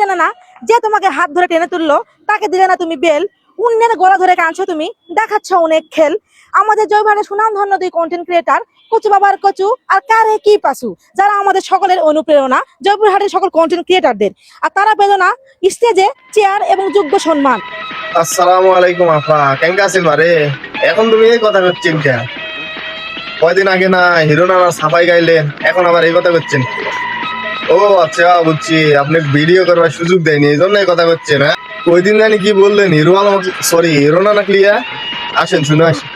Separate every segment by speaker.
Speaker 1: জানে না যে তোমাকে হাত ধরে টেনে তুললো তাকে দিলে না তুমি বেল, অন্যের গলা ধরে কাঁদছো তুমি, দেখাচ্ছ অনেক খেল। আমাদের জয়ভারে সুনাম ধন্য দুই কন্টেন্ট ক্রিয়েটার কচু বাবার কচু আর কারে কি পাসু, যারা আমাদের সকলের অনুপ্রেরণা জয়পুরহাটের সকল কন্টেন্ট ক্রিয়েটারদের, আর তারা পেল না স্টেজে চেয়ার এবং যোগ্য সম্মান।
Speaker 2: আসসালামু আলাইকুম আপা, কেমন আছেন? মারে এখন তুমি এই কথা করছেন কে? কয়দিন আগে না হিরো নানার সাফাই গাইলেন, এখন আবার এই কথা করছেন? ও আচ্ছা, বুঝছি, আপনি ভিডিও করবার সুযোগ দেয়নি এই জন্য এই কথা করছেন। হ্যাঁ, ওই দিন জানি কি বললেন? হিরো আলম, সরি হিরো নানা ক্লিয়া। আসেন, শুনে আসেন।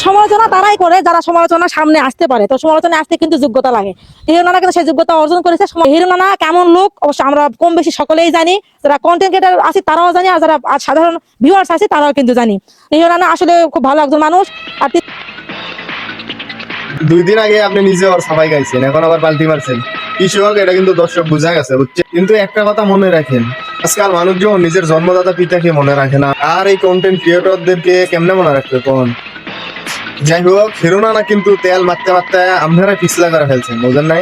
Speaker 1: সমালোচনা তারাই করে যারা সমালোচনা সামনে আসতে পারে, তো সমালোচনা আসতে কিন্তু যোগ্যতা লাগে। হিরো নানা কিন্তু সেই যোগ্যতা অর্জন করেছে। হিরো নানা কেমন লোক অবশ্য আমরা কম বেশি সকলেই জানি, যারা কন্টেন্ট ক্রিয়েটার আছে তারাও জানি, আর যারা সাধারণ ভিউয়ার্স আছে তারাও কিন্তু জানি। হিরো নানা আসলে খুব ভালো একজন মানুষ। আর
Speaker 2: 2 দিন আগে আপনি নিজে ওর সাফাই গাইছেন, এখন আবার পাল্টি মারছেন। কৃষক, এটা কিন্তু দর্শক বুঝা গেছে, বুঝছে? কিন্তু একটা কথা মনে রাখেন, আজকাল মানুষজন নিজের জন্মদাতা পিতাকে মনে রাখে না, আর এই কন্টেন্ট ক্রিয়েটরদেরকে কেমনে মনে রাখবে কোন? যাই হোক, হিরো নানা কিন্তু তেল মারতে মারতে আপনারা পিছলা করে ফেলছেন, বুঝেন নাই?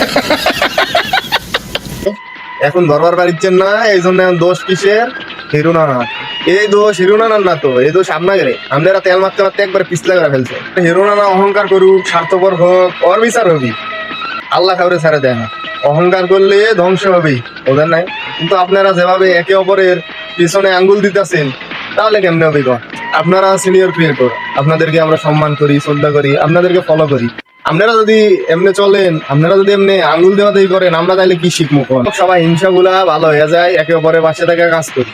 Speaker 2: এখন দরবার বাড়িচ্ছেন না, এই জন্য দোষ কিসের? হিরো নানা। এই দোষ হিরো নানার না তো, এই দোষ আপনাদের। আপনারা তেল মারতে মারতে একবার পিছলা করে ফেলছে। হিরো নানা অহংকার করুক, স্বার্থপর হোক, ওর বিচার হবি। আল্লাহ কাউরে ছাড়ে দেয় না, অহংকার করলে ধ্বংস হবেই, বুঝেন নাই? কিন্তু আপনারা যেভাবে একে অপরের পিছনে আঙ্গুল দিতেছেন, তাহলে কেমনে হবে? আপনারা সিনিয়র ক্রিয়েটর, আপনাদেরকে আমরা সম্মান করি, শ্রদ্ধা করি, আপনাদেরকে ফলো করি। আপনারা যদি এমনি চলেন, আপনারা যদি এমনি আঙ্গুল দেওয়াতেই করেন, আমরা তাহলে কি শিখবো? সবাই হিংসা গুলা ভালো হয়ে যায়, একে অপরের পাশে থেকে কাজ করি,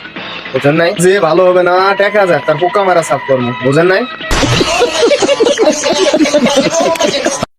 Speaker 2: বুঝেন নাই? যে ভালো হবে না টেকা যাক, তার পোকা মারা সাফ কর্ম, বুঝেন নাই?